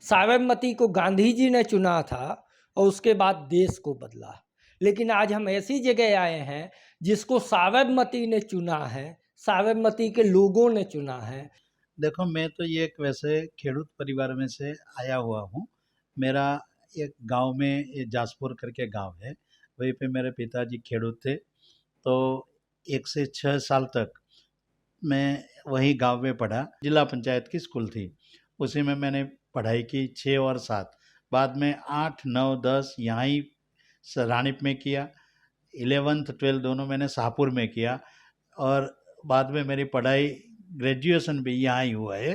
साबरमती को गांधी जी ने चुना था और उसके बाद देश को बदला। लेकिन आज हम ऐसी जगह आए हैं जिसको साबरमती ने चुना है, साबरमती के लोगों ने चुना है। देखो, मैं तो ये एक वैसे खेडूत परिवार में से आया हुआ हूँ। मेरा एक गांव में ये जासपुर करके गांव है, वहीं पे मेरे पिताजी खेडूत थे। तो 1 से 6 साल तक मैं वही गांव में पढ़ा। जिला पंचायत की स्कूल थी, उसी में मैंने पढ़ाई की 6 और 7। बाद में 8, 9, 10 यहाँ ही रानीप में किया। 11th 12th दोनों मैंने शाहपुर में किया। और बाद में मेरी पढ़ाई ग्रेजुएशन भी यहाँ ही हुआ है।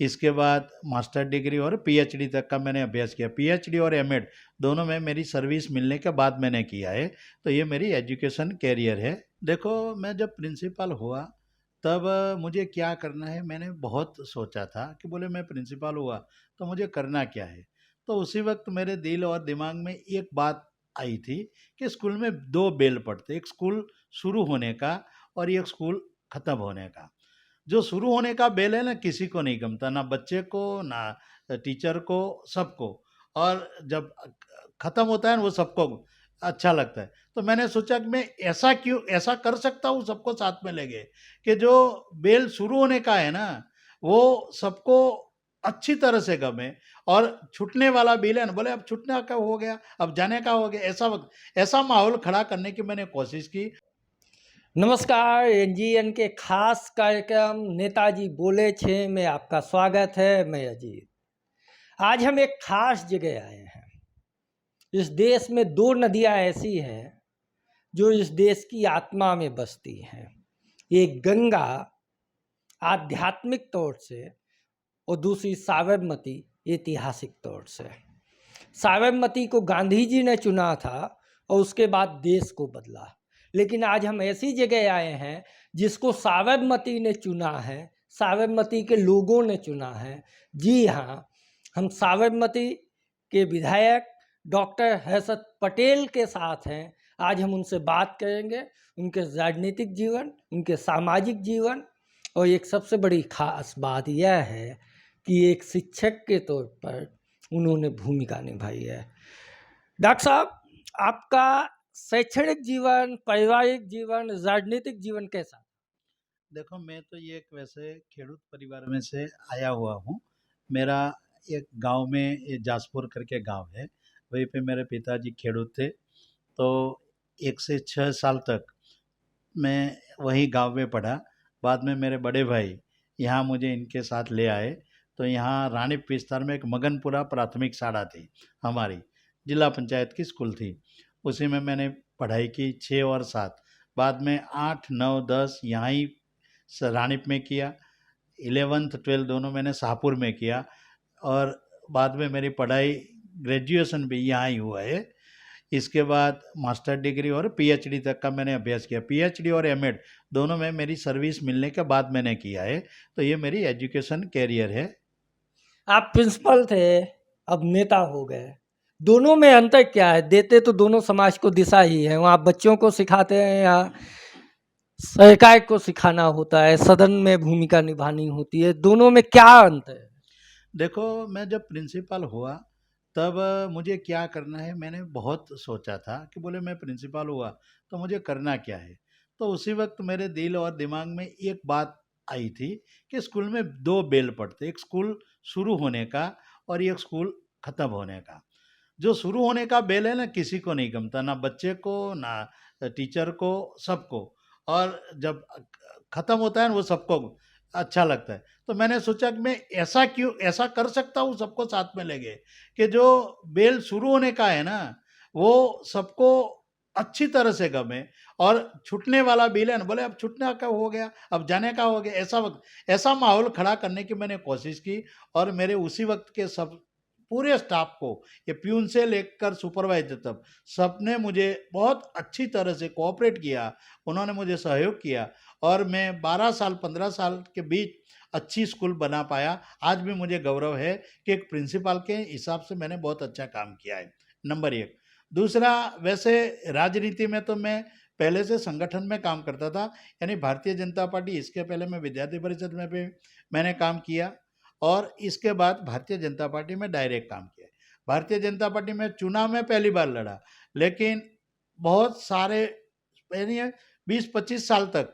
इसके बाद मास्टर डिग्री और पीएचडी तक का मैंने अभ्यास किया। पीएचडी और एमएड दोनों में मेरी सर्विस मिलने के बाद मैंने किया है। तो ये मेरी एजुकेशन कैरियर है। देखो, मैं जब प्रिंसिपल हुआ तब मुझे क्या करना है मैंने बहुत सोचा था कि बोले मैं प्रिंसिपल हुआ तो मुझे करना क्या है। तो उसी वक्त मेरे दिल और दिमाग में एक बात आई थी कि स्कूल में दो बेल पड़ते, एक स्कूल शुरू होने का और एक स्कूल ख़त्म होने का। जो शुरू होने का बेल है ना, किसी को नहीं गमता, ना बच्चे को ना टीचर को, सबको। और जब ख़त्म होता है ना, वो सबको अच्छा लगता है। तो मैंने सोचा कि मैं ऐसा कर सकता हूँ सबको साथ में लेके कि जो बेल शुरू होने का है ना, वो सबको अच्छी तरह से गमे। और छूटने वाला बेल है ना, बोले अब छूटने का हो गया, अब जाने का हो गया, ऐसा माहौल खड़ा करने की मैंने कोशिश की। नमस्कार, एनजीएन के खास कार्यक्रम नेताजी बोले छे में आपका स्वागत है। मैं अजीत। आज हम एक खास जगह आए हैं। इस देश में दो नदियां ऐसी हैं जो इस देश की आत्मा में बसती हैं। एक गंगा आध्यात्मिक तौर से और दूसरी साबरमती ऐतिहासिक तौर से। साबरमती को गांधी जी ने चुना था और उसके बाद देश को बदला। लेकिन आज हम ऐसी जगह आए हैं जिसको साबरमती ने चुना है, साबरमती के लोगों ने चुना है। जी हाँ, हम साबरमती के विधायक डॉक्टर हर्षद पटेल के साथ हैं। आज हम उनसे बात करेंगे, उनके राजनीतिक जीवन, उनके सामाजिक जीवन, और एक सबसे बड़ी खास बात यह है कि एक शिक्षक के तौर पर उन्होंने भूमिका निभाई है। डॉक्टर साहब, आपका शैक्षणिक जीवन, पारिवारिक जीवन, राजनीतिक जीवन कैसा? देखो, मैं तो ये एक वैसे खेडूत परिवार में से आया हुआ हूँ। मेरा एक गांव में ये जासपुर करके गांव है, वहीं पे मेरे पिताजी खेडूत थे। तो 1 से 6 साल तक मैं वही गांव में पढ़ा। बाद में मेरे बड़े भाई यहाँ मुझे इनके साथ ले आए। तो यहाँ रानीप विस्तार में एक मगनपुरा प्राथमिक शाला थी हमारी, जिला पंचायत की स्कूल थी, उसी में मैंने पढ़ाई की 6 और 7। बाद में 8, 9, 10 यहाँ ही रानीप में किया। 11th 12th दोनों मैंने शाहपुर में किया। और बाद में मेरी पढ़ाई ग्रेजुएशन भी यहाँ ही हुआ है। इसके बाद मास्टर डिग्री और पीएचडी तक का मैंने अभ्यास किया। पीएचडी और एमएड दोनों में मेरी सर्विस मिलने के बाद मैंने किया है। तो ये मेरी एजुकेशन कैरियर है। आप प्रिंसिपल थे, अब नेता हो गए। दोनों में अंतर क्या है? देते तो दोनों समाज को दिशा ही है। वहाँ बच्चों को सिखाते हैं या सरकार को सिखाना होता है, सदन में भूमिका निभानी होती है। दोनों में क्या अंतर है? देखो, मैं जब प्रिंसिपल हुआ तब मुझे क्या करना है मैंने बहुत सोचा था कि बोले मैं प्रिंसिपल हुआ तो मुझे करना क्या है। तो उसी वक्त मेरे दिल और दिमाग में एक बात आई थी कि स्कूल में दो बेल पड़ते, एक स्कूल शुरू होने का और एक स्कूल ख़त्म होने का। जो शुरू होने का बेल है ना, किसी को नहीं गमता, ना बच्चे को ना टीचर को, सबको। और जब ख़त्म होता है ना, वो सबको अच्छा लगता है। तो मैंने सोचा कि मैं ऐसा कर सकता हूँ सबको साथ में लेके कि जो बेल शुरू होने का है ना, वो सबको अच्छी तरह से गमे। और छूटने वाला बेल है ना, बोले अब छूटने का हो गया, अब जाने का हो गया, ऐसा माहौल खड़ा करने की मैंने कोशिश की। और मेरे उसी वक्त के सब पूरे स्टाफ को, ये प्यून से लेकर सुपरवाइजर तक, सबने मुझे बहुत अच्छी तरह से कोऑपरेट किया। उन्होंने मुझे सहयोग किया और मैं 12 साल 15 साल के बीच अच्छी स्कूल बना पाया। आज भी मुझे गौरव है कि एक प्रिंसिपल के हिसाब से मैंने बहुत अच्छा काम किया है, नंबर एक। दूसरा, वैसे राजनीति में तो मैं पहले से संगठन में काम करता था, यानी भारतीय जनता पार्टी। इसके पहले मैं विद्यार्थी परिषद में भी मैंने काम किया। और इसके बाद भारतीय जनता पार्टी में डायरेक्ट काम किया। भारतीय जनता पार्टी में चुनाव में पहली बार लड़ा, लेकिन बहुत सारे यानी 20-25 साल तक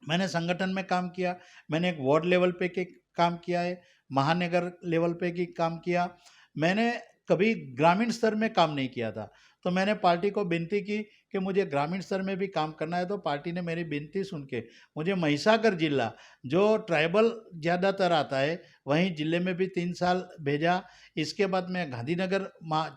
मैंने संगठन में काम किया। मैंने एक वार्ड लेवल पे के काम किया है, महानगर लेवल पे की काम किया। मैंने कभी ग्रामीण स्तर में काम नहीं किया था, तो मैंने पार्टी को विनती की कि मुझे ग्रामीण स्तर में भी काम करना है, तो पार्टी ने मेरी विनती सुन के मुझे महिसागर जिला, जो ट्राइबल ज़्यादातर आता है, वहीं जिले में भी 3 साल भेजा। इसके बाद मैं गांधीनगर,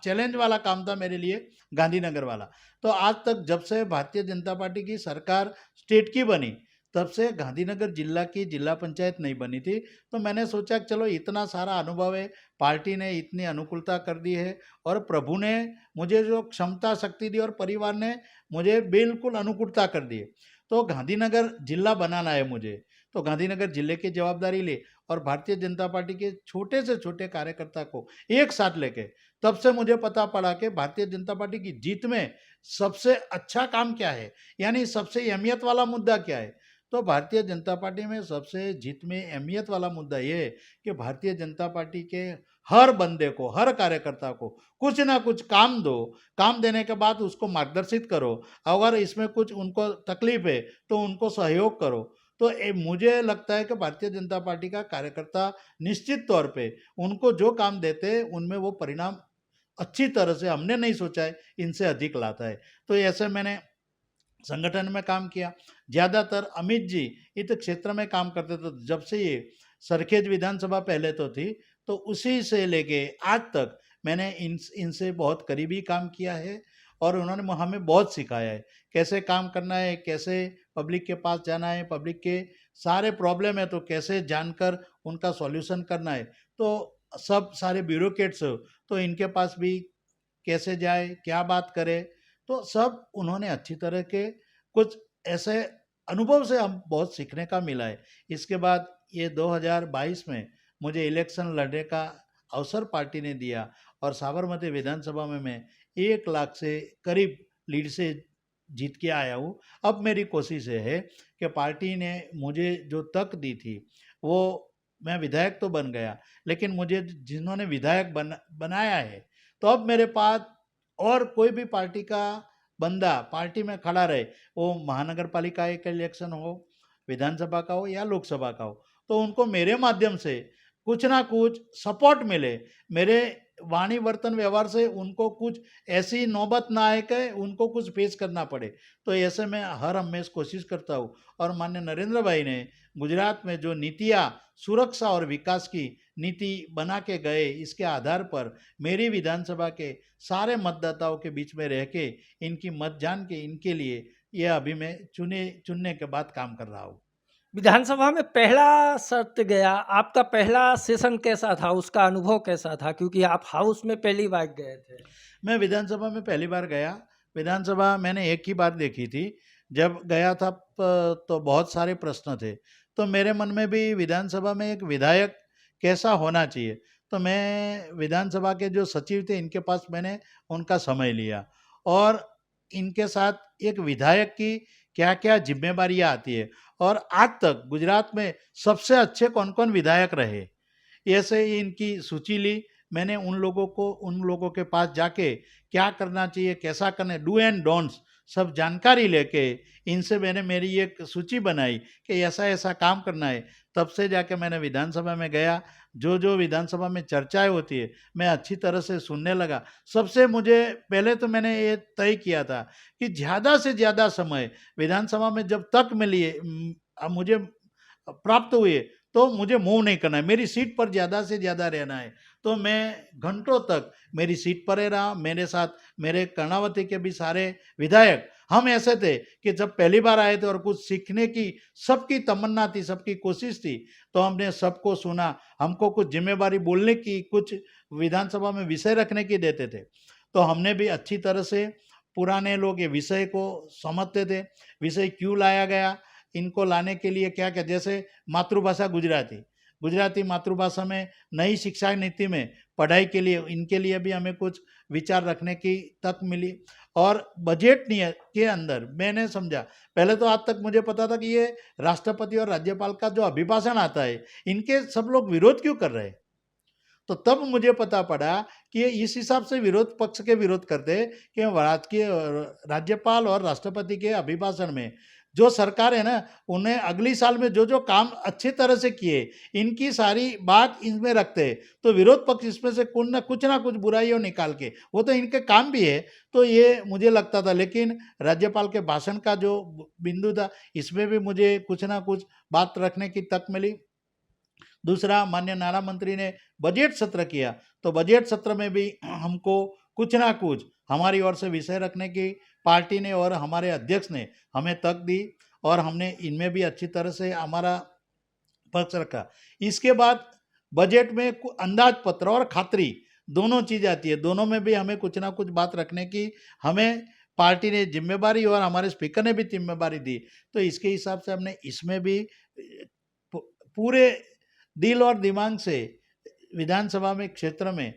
चैलेंज वाला काम था मेरे लिए, गांधीनगर वाला। तो आज तक जब से भारतीय जनता पार्टी की सरकार स्टेट की बनी, तब से गांधीनगर जिला की जिला पंचायत नहीं बनी थी। तो मैंने सोचा कि चलो इतना सारा अनुभव है, पार्टी ने इतनी अनुकूलता कर दी है, और प्रभु ने मुझे जो क्षमता शक्ति दी, और परिवार ने मुझे बिल्कुल अनुकूलता कर दी है। तो गांधीनगर जिला बनाना है मुझे, तो गांधीनगर जिले की जवाबदारी ली, और भारतीय जनता पार्टी के छोटे से छोटे कार्यकर्ता को एक साथ लेके, तब से मुझे पता पड़ा कि भारतीय जनता पार्टी की जीत में सबसे अच्छा काम क्या है, यानी सबसे अहमियत वाला मुद्दा क्या है। तो भारतीय जनता पार्टी में सबसे जीत में अहमियत वाला मुद्दा ये है कि भारतीय जनता पार्टी के हर बंदे को, हर कार्यकर्ता को कुछ ना कुछ काम दो, काम देने के बाद उसको मार्गदर्शित करो, अगर इसमें कुछ उनको तकलीफ है तो उनको सहयोग करो। तो मुझे लगता है कि भारतीय जनता पार्टी का कार्यकर्ता निश्चित तौर पे उनको जो काम देते हैं उनमें वो परिणाम अच्छी तरह से, हमने नहीं सोचा है, इनसे अधिक लाता है। तो ऐसे मैंने संगठन में काम किया। ज़्यादातर अमित जी इस क्षेत्र में काम करते थे। जब से ये सरखेज विधानसभा पहले तो थी, तो उसी से लेके आज तक मैंने इनसे बहुत करीबी काम किया है, और उन्होंने हमें बहुत सिखाया है कैसे काम करना है, कैसे पब्लिक के पास जाना है, पब्लिक के सारे प्रॉब्लम है तो कैसे जानकर उनका सॉल्यूशन करना है। तो सब सारे ब्यूरोक्रेट्स तो इनके पास भी कैसे जाए, क्या बात करे, तो सब उन्होंने अच्छी तरह के कुछ ऐसे अनुभव से हम बहुत सीखने का मिला है। इसके बाद ये 2022 में मुझे इलेक्शन लड़ने का अवसर पार्टी ने दिया, और साबरमती विधानसभा में मैं 1 लाख से करीब लीड से जीत के आया हूँ। अब मेरी कोशिश ये है कि पार्टी ने मुझे जो तक दी थी, वो मैं विधायक तो बन गया, लेकिन मुझे जिन्होंने विधायक बनाया है, तो अब मेरे पास और कोई भी पार्टी का बंदा पार्टी में खड़ा रहे, वो महानगर पालिका का इलेक्शन हो, विधानसभा का हो या लोकसभा का हो, तो उनको मेरे माध्यम से कुछ ना कुछ सपोर्ट मिले, मेरे वाणी वर्तन व्यवहार से उनको कुछ ऐसी नौबत ना आए कि उनको कुछ फेस करना पड़े। तो ऐसे में हर हमेश कोशिश करता हूँ, और माननीय नरेंद्र भाई ने गुजरात में जो नीतियाँ सुरक्षा और विकास की नीति बना के गए, इसके आधार पर मेरी विधानसभा के सारे मतदाताओं के बीच में रह के इनकी मत जान के इनके लिए ये अभी मैं चुनने के बाद काम कर रहा हूँ। विधानसभा में पहला सत्र गया, आपका पहला सेशन कैसा था, उसका अनुभव कैसा था, क्योंकि आप हाउस में पहली बार गए थे? मैं विधानसभा में पहली बार गया। विधानसभा मैंने एक ही बार देखी थी। जब गया था तो बहुत सारे प्रश्न थे। तो मेरे मन में भी विधानसभा में एक विधायक कैसा होना चाहिए। तो मैं विधानसभा के जो सचिव थे इनके पास मैंने उनका समय लिया, और इनके साथ एक विधायक की क्या-क्या ज़िम्मेदारियाँ आती है, और आज तक गुजरात में सबसे अच्छे कौन-कौन विधायक रहे, ऐसे ही इनकी सूची ली। मैंने उन लोगों के पास जाके क्या करना चाहिए, कैसा करना है, डू एंड डोंट्स सब जानकारी लेके इनसे मैंने मेरी एक सूची बनाई कि ऐसा-ऐसा काम करना है। तब से जाके मैंने विधानसभा में गया, जो विधानसभा में चर्चाएँ होती है, मैं अच्छी तरह से सुनने लगा। सबसे मुझे पहले तो मैंने ये तय किया था कि ज़्यादा से ज़्यादा समय विधानसभा में जब तक मुझे प्राप्त हुए, तो मुझे मूव नहीं करना है, मेरी सीट पर ज़्यादा से ज़्यादा रहना है। तो मैं घंटों तक मेरी सीट पर ही रहा। मेरे साथ मेरे कर्णावती के भी सारे विधायक, हम ऐसे थे कि जब पहली बार आए थे और कुछ सीखने की सबकी तमन्ना थी, सबकी कोशिश थी, तो हमने सबको सुना। हमको कुछ जिम्मेदारी बोलने की, कुछ विधानसभा में विषय रखने की देते थे, तो हमने भी अच्छी तरह से, पुराने लोग ये विषय को समझते थे, विषय क्यों लाया गया, इनको लाने के लिए क्या क्या, जैसे मातृभाषा गुजराती, गुजराती मातृभाषा में नई शिक्षा नीति में पढ़ाई के लिए इनके लिए भी हमें कुछ विचार रखने की तक मिली। और बजट के अंदर मैंने समझा, पहले तो आज तक मुझे पता था कि ये राष्ट्रपति और राज्यपाल का जो अभिभाषण आता है इनके सब लोग विरोध क्यों कर रहे हैं। तो तब मुझे पता पड़ा कि ये इस हिसाब से विरोध पक्ष के विरोध करते हैं कि राज्यपाल और राष्ट्रपति के अभिभाषण में जो सरकार है ना, उन्हें अगली साल में जो जो काम अच्छी तरह से किए इनकी सारी बात इनमें रखते हैं। तो विरोध पक्ष इसमें से कुछ ना कुछ बुराइयों निकाल के, वो तो इनके काम भी है, तो ये मुझे लगता था। लेकिन राज्यपाल के भाषण का जो बिंदु था इसमें भी मुझे कुछ ना कुछ बात रखने की तक मिली। दूसरा, माननीय नारा मंत्री ने बजट सत्र किया, तो बजट सत्र में भी हमको कुछ ना कुछ हमारी ओर से विषय रखने की पार्टी ने और हमारे अध्यक्ष ने हमें तक दी, और हमने इनमें भी अच्छी तरह से हमारा पक्ष रखा। इसके बाद बजट में अंदाज पत्र और खातरी दोनों चीज़ आती है, दोनों में भी हमें कुछ ना कुछ बात रखने की हमें पार्टी ने जिम्मेवारी और हमारे स्पीकर ने भी जिम्मेवारी दी। तो इसके हिसाब से हमने इसमें भी पूरे दिल और दिमाग से विधानसभा में क्षेत्र में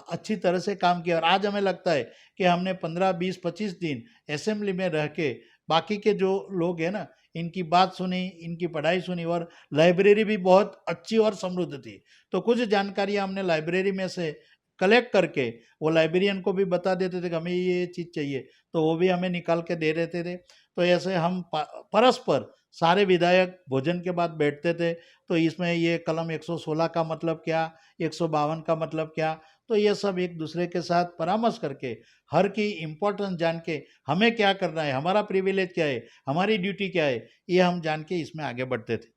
अच्छी तरह से काम किया। और आज हमें लगता है कि हमने 15, 20, 25 दिन असेंबली में रह के बाकी के जो लोग हैं ना, इनकी बात सुनी, इनकी पढ़ाई सुनी, और लाइब्रेरी भी बहुत अच्छी और समृद्ध थी। तो कुछ जानकारियाँ हमने लाइब्रेरी में से कलेक्ट करके वो लाइब्रेरियन को भी बता देते थे कि हमें ये चीज़ चाहिए, तो वो भी हमें निकाल के दे देते थे। तो ऐसे हम परस्पर सारे विधायक भोजन के बाद बैठते थे, तो इसमें ये कलम 116 का मतलब क्या, 152 का मतलब क्या, तो ये सब एक दूसरे के साथ परामर्श करके हर की इम्पोर्टेंस जान के हमें क्या करना है, हमारा प्रिविलेज क्या है, हमारी ड्यूटी क्या है, ये हम जान के इसमें आगे बढ़ते थे।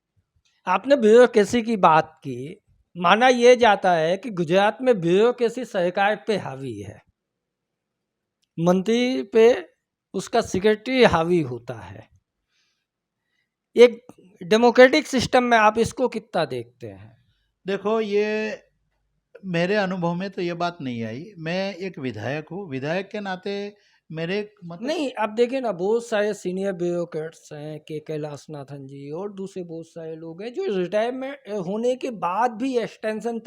आपने ब्यूरोक्रेसी की बात की। माना यह जाता है कि गुजरात में ब्यूरोक्रेसी सरकार पे हावी है, मंत्री पे उसका सेक्रेटरी हावी होता है। एक डेमोक्रेटिक सिस्टम में आप इसको कितना देखते हैं? देखो, ये मेरे अनुभव में तो ये बात नहीं आई। मैं एक विधायक हूँ, विधायक के नाते मेरे मतलब नहीं, आप देखिए ना, बहुत सारे सीनियर ब्यूरोक्रेट्स हैं, के कैलाशनाथन जी और दूसरे बहुत सारे लोग हैं जो रिटायरमेंट होने के बाद भी एक्सटेंशन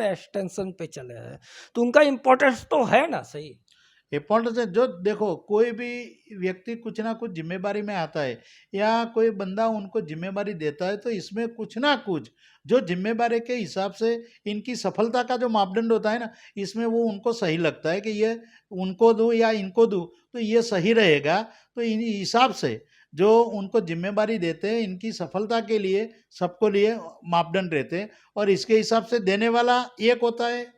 पे चले हैं, तो उनका इम्पोर्टेंस तो है ना। सही इम्पोर्टेंस है। जो देखो, कोई भी व्यक्ति कुछ ना कुछ जिम्मेवारी में आता है या कोई बंदा उनको जिम्मेवारी देता है, तो इसमें कुछ ना कुछ जो जिम्मेवारी के हिसाब से इनकी सफलता का जो मापदंड होता है ना, इसमें वो उनको सही लगता है कि ये उनको दूँ या इनको दूँ तो ये सही रहेगा। तो इन हिसाब से जो उनको जिम्मेवारी देते हैं, इनकी सफलता के लिए सबको लिए मापदंड रहते हैं, और इसके हिसाब से देने वाला एक होता है,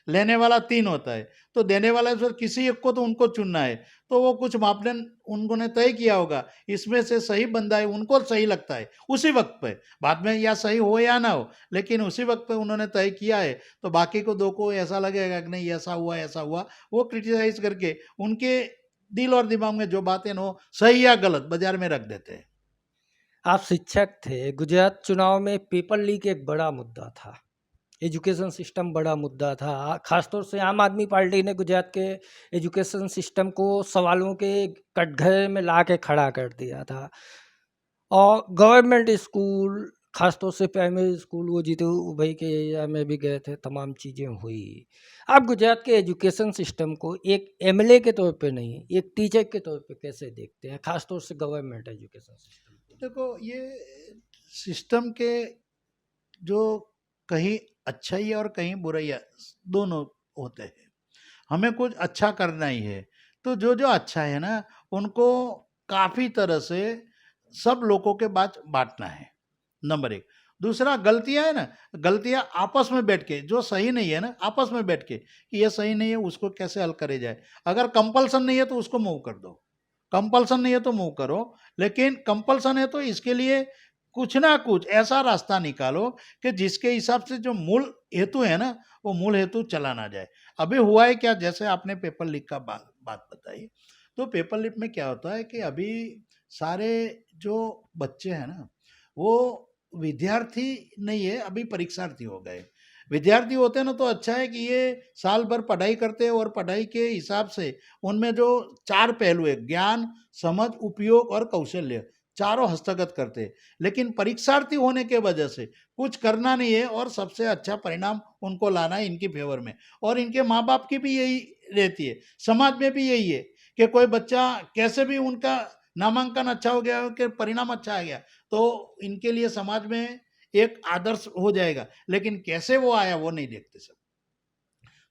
लेने वाला 3 होता है। तो देने वाला सर किसी एक को तो उनको चुनना है, तो वो कुछ मापदंड उन्होंने तय किया होगा, इसमें से सही बंदा है, उनको सही लगता है उसी वक्त पे, बाद में या सही हो या ना हो, लेकिन उसी वक्त पे उन्होंने तय किया है। तो बाकी को दो को ऐसा लगेगा कि नहीं ऐसा हुआ, वो क्रिटिसाइज करके उनके दिल और दिमाग में जो बातें ना हो, सही या गलत बाजार में रख देते हैं। आप शिक्षक थे, गुजरात चुनाव में पेपर लीक एक बड़ा मुद्दा था, एजुकेशन सिस्टम बड़ा मुद्दा था। खासतौर से आम आदमी पार्टी ने गुजरात के एजुकेशन सिस्टम को सवालों के कटघरे में ला के खड़ा कर दिया था, और गवर्नमेंट स्कूल, खासतौर से प्राइमरी स्कूल, वो जीतू भाई के एरिया में भी गए थे, तमाम चीज़ें हुई। आप गुजरात के एजुकेशन सिस्टम को एक एमएलए के तौर पे नहीं, एक टीचर के तौर पे कैसे देखते हैं, खासतौर से गवर्नमेंट एजुकेशन सिस्टम को? देखो, ये सिस्टम के जो कहीं अच्छाई और कहीं बुराई दोनों होते हैं। हमें कुछ अच्छा करना ही है, तो जो जो अच्छा है ना, उनको काफ़ी तरह से सब लोगों के बाद बांटना है, नंबर एक। दूसरा, गलतियां है ना, गलतियां आपस में बैठ के, जो सही नहीं है ना, आपस में बैठ के कि ये सही नहीं है, उसको कैसे हल करे जाए। अगर कंपल्सन नहीं है तो उसको मूव कर दो, कंपल्सन नहीं है तो मूव करो, लेकिन कंपल्सन है तो इसके लिए कुछ ना कुछ ऐसा रास्ता निकालो कि जिसके हिसाब से जो मूल हेतु है ना, वो मूल हेतु चला ना जाए। अभी हुआ है क्या, जैसे आपने पेपर लीक का बात बताई, तो पेपर लीक में क्या होता है कि अभी सारे जो बच्चे हैं ना, वो विद्यार्थी नहीं है, अभी परीक्षार्थी हो गए। विद्यार्थी होते हैं ना, तो अच्छा है कि ये साल भर पढ़ाई करते हैं, और पढ़ाई के हिसाब से उनमें जो 4 पहलू है, ज्ञान, समझ, उपयोग और कौशल्य, चारों हस्तगत करते हैं, लेकिन परीक्षार्थी होने के वजह से कुछ करना नहीं है और सबसे अच्छा परिणाम उनको लाना है इनकी फेवर में। और इनके माँ बाप की भी यही रहती है, समाज में भी यही है कि कोई बच्चा कैसे भी उनका नामांकन अच्छा हो गया कि परिणाम अच्छा आ गया तो इनके लिए समाज में एक आदर्श हो जाएगा, लेकिन कैसे वो आया वो नहीं देखते सब।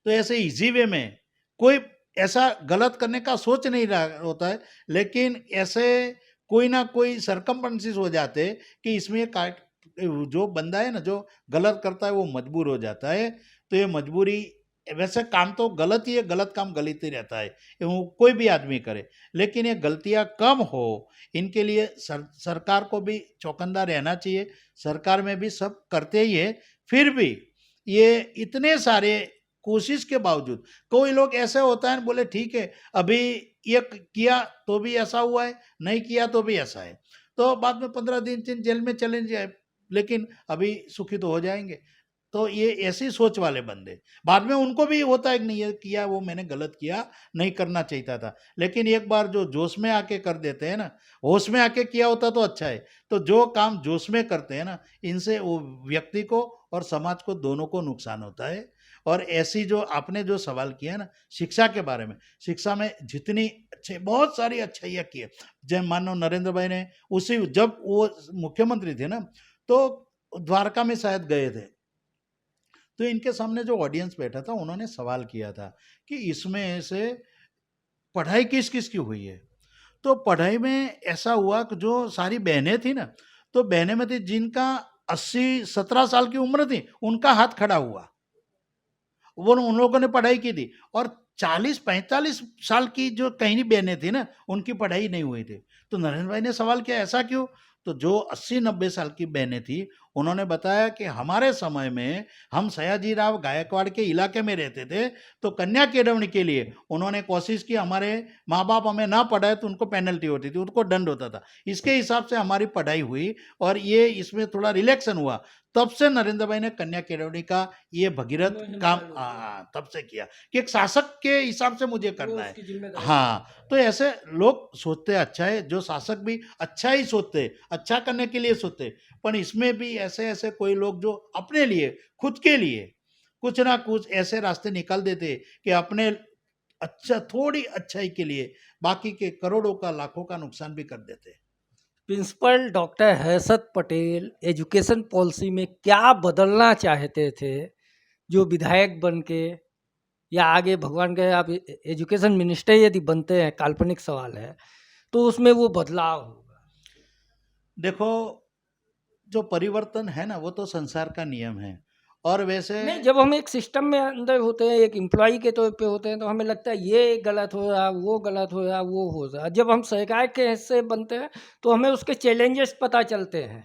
तो ऐसे इजी वे में कोई ऐसा गलत करने का सोच नहीं रहा होता है, लेकिन ऐसे कोई ना कोई सरकमस्टेंसेस हो जाते हैं कि इसमें काट जो बंदा है ना जो गलत करता है वो मजबूर हो जाता है। तो ये मजबूरी, वैसे काम तो गलत ही है, गलत काम गलत ही रहता है, ये वो कोई भी आदमी करे, लेकिन ये गलतियां कम हो इनके लिए सरकार को भी चौकन्ना रहना चाहिए। सरकार में भी सब करते ही है, फिर भी ये इतने सारे कोशिश के बावजूद कोई लोग ऐसे होता है बोले ठीक है अभी ये किया तो भी ऐसा हुआ है, नहीं किया तो भी ऐसा है, तो बाद में 15 दिन जेल में चले जाए, लेकिन अभी सुखी तो हो जाएंगे। तो ये ऐसी सोच वाले बंदे बाद में उनको भी होता है कि नहीं ये किया वो मैंने गलत किया, नहीं करना चाहिए था, लेकिन एक बार जो जोश में आके कर देते हैं ना, होश में आके किया होता तो अच्छा है। तो जो काम जोश में करते हैं ना, इनसे वो व्यक्ति को और समाज को दोनों को नुकसान होता है। और ऐसी जो आपने जो सवाल किया है ना शिक्षा के बारे में, शिक्षा में जितनी अच्छे बहुत सारी अच्छाइयाँ की है, जब मानो नरेंद्र भाई ने उसी जब वो मुख्यमंत्री थे ना तो द्वारका में शायद गए थे, तो इनके सामने जो ऑडियंस बैठा था उन्होंने सवाल किया था कि इसमें से पढ़ाई किस किस की हुई है। तो पढ़ाई में ऐसा हुआ कि जो सारी बहनें थी ना, तो बहनें में थी जिनका 80-17 साल की उम्र थी उनका हाथ खड़ा हुआ, वो उन लोगों ने पढ़ाई की थी। और 40-45 साल की जो कहीं बहनें थी ना उनकी पढ़ाई नहीं हुई थी। तो नरेंद्र भाई ने सवाल किया ऐसा क्यों? तो जो 80-90 साल की बहनें थी उन्होंने बताया कि हमारे समय में हम सयाजीराव गायकवाड़ के इलाके में रहते थे, तो कन्या केळवणी के लिए उन्होंने कोशिश की, हमारे माँ बाप हमें ना पढ़ाए तो उनको पेनल्टी होती थी, उनको दंड होता था, इसके हिसाब से हमारी पढ़ाई हुई और ये इसमें थोड़ा रिलैक्सन हुआ। तब से नरेंद्र भाई ने कन्या केळवणी का ये भगीरथ काम तब से किया कि एक शासक के हिसाब से मुझे करना है। हाँ, तो ऐसे लोग सोचते अच्छा है, जो शासक भी अच्छा ही सोचते, अच्छा करने के लिए सोचते, पर इसमें भी ऐसे ऐसे कोई लोग जो अपने लिए खुद के लिए कुछ ना कुछ ऐसे रास्ते निकाल देते कि अपने अच्छा थोड़ी अच्छाई के लिए बाकी के करोड़ों का लाखों का नुकसान भी कर देते। Principal doctor Harshad Patel education policy में क्या बदलना चाहते थे जो विधायक बन के या आगे भगवान के आप एजुकेशन मिनिस्टर यदि बनते हैं, काल्पनिक सवाल है, तो उसमें वो बदलाव होगा? देखो, जो परिवर्तन है ना वो तो संसार का नियम है। और वैसे नहीं, जब हम एक सिस्टम में अंदर होते हैं, एक एम्प्लॉय के तौर पे होते हैं, तो हमें लगता है ये गलत हो रहा, वो गलत हो रहा, वो हो रहा। जब हम सरकार के हिस्से बनते हैं तो हमें उसके चैलेंजेस पता चलते हैं।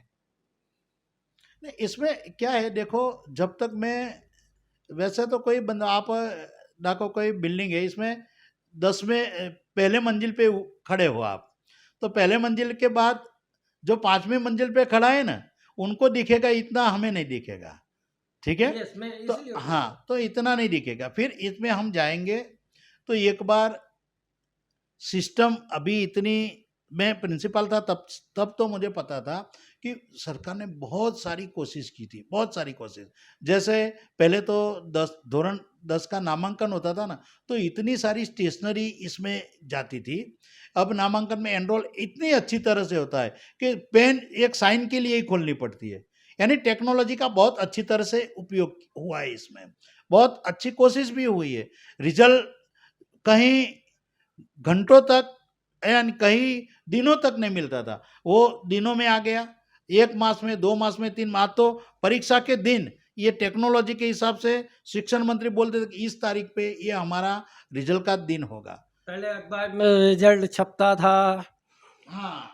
नहीं, इसमें क्या है देखो, जब तक मैं वैसे तो कोई बंदा आप देखो कोई बिल्डिंग है इसमें 10वें पहले मंजिल पे खड़े हो आप, तो पहले मंजिल के बाद जो 5वीं मंजिल पे खड़ा है ना उनको दिखेगा इतना, हमें नहीं दिखेगा, ठीक है। यस, मैं तो इसलिए हाँ, तो इतना नहीं दिखेगा, फिर इसमें हम जाएंगे तो एक बार सिस्टम अभी इतनी, मैं प्रिंसिपल था तब तब तो मुझे पता था कि सरकार ने बहुत सारी कोशिश की थी, बहुत सारी कोशिश। जैसे पहले तो 10 का नामांकन होता था ना, तो इतनी सारी स्टेशनरी इसमें जाती थी। अब नामांकन में एनरोल इतनी अच्छी तरह से होता है कि पेन एक साइन के लिए ही खोलनी पड़ती है, यानी टेक्नोलॉजी का बहुत अच्छी तरह से उपयोग हुआ है इसमें, बहुत अच्छी कोशिश भी हुई है। रिजल्ट कहीं घंटों तक यानी कई दिनों तक नहीं मिलता था, वो दिनों में आ गया, 1 मास में, 2 मास में, 3 मास, तो परीक्षा के दिन ये टेक्नोलॉजी के हिसाब से शिक्षण मंत्री बोलते थे कि इस तारीख पे ये हमारा रिजल्ट का दिन होगा। पहले अखबार में रिजल्ट छपता था। हाँ,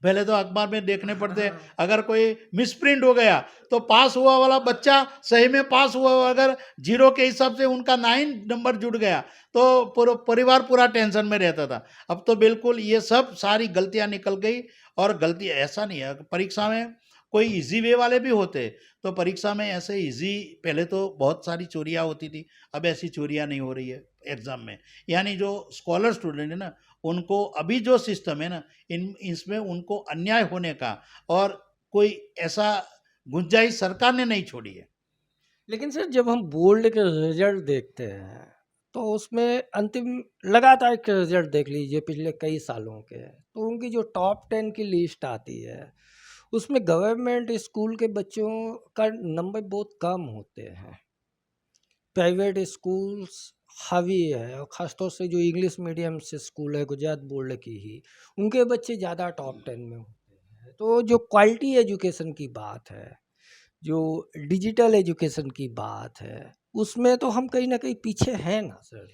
पहले तो अखबार में देखने पड़ते, अगर कोई मिसप्रिंट हो गया तो पास हुआ वाला बच्चा सही में पास हुआ, अगर 0 के हिसाब से उनका 9 नंबर जुड़ गया तो पूरा परिवार पूरा टेंशन में रहता था। अब तो बिल्कुल ये सब सारी गलतियां निकल गई। और गलती ऐसा नहीं है, परीक्षा में कोई इजी वे वाले भी होते, तो परीक्षा में ऐसे इजी, पहले तो बहुत सारी चोरियां होती थी, अब ऐसी चोरियां नहीं हो रही है एग्जाम में। यानी जो स्कॉलर स्टूडेंट है ना उनको अभी जो सिस्टम है ना, इसमें उनको अन्याय होने का और कोई ऐसा गुंजाइश सरकार ने नहीं छोड़ी है। लेकिन सर जब हम बोर्ड के रिजल्ट देखते हैं तो उसमें अंतिम लगातार के रिजल्ट देख लीजिए पिछले कई सालों के, तो उनकी जो टॉप 10 की लिस्ट आती है उसमें गवर्नमेंट स्कूल के बच्चों का नंबर बहुत कम होते हैं। प्राइवेट स्कूल्स हावी है, और ख़ासतौर से जो इंग्लिश मीडियम से स्कूल है गुजरात बोर्ड की ही, उनके बच्चे ज़्यादा टॉप 10 में होते हैं। तो जो क्वालिटी एजुकेशन की बात है, जो डिजिटल एजुकेशन की बात है, उसमें तो हम कहीं ना कहीं पीछे हैं ना सर।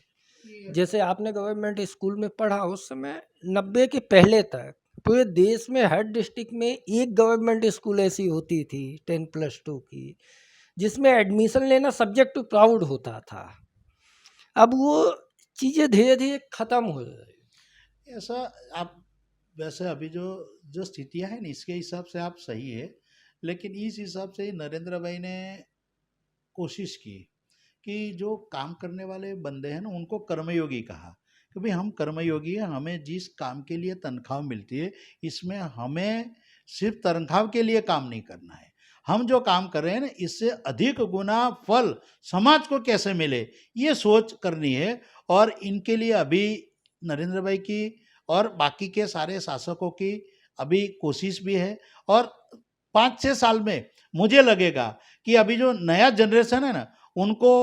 जैसे आपने गवर्नमेंट स्कूल में पढ़ा उस समय 90 के पहले तक पूरे देश में हर डिस्ट्रिक्ट में एक गवर्नमेंट स्कूल ऐसी होती थी 10+2 की, जिसमें एडमिशन लेना सब्जेक्ट टू प्राउड होता था। अब वो चीज़ें धीरे धीरे ख़त्म हो रही। ऐसा आप वैसे अभी जो जो स्थितियां हैं ना, इसके हिसाब से आप सही है, लेकिन इस हिसाब से ही नरेंद्र भाई ने कोशिश की कि जो काम करने वाले बंदे हैं ना, उनको कर्मयोगी कहा कि भाई हम कर्मयोगी हैं, हमें जिस काम के लिए तनख्वाह मिलती है इसमें हमें सिर्फ तनख्वाह के लिए काम नहीं करना है। हम जो काम कर रहे हैं ना, इससे अधिक गुना फल समाज को कैसे मिले, ये सोच करनी है। और इनके लिए अभी नरेंद्र भाई की और बाकी के सारे शासकों की अभी कोशिश भी है। और 5-6 साल में मुझे लगेगा कि अभी जो नया जनरेशन है ना, उनको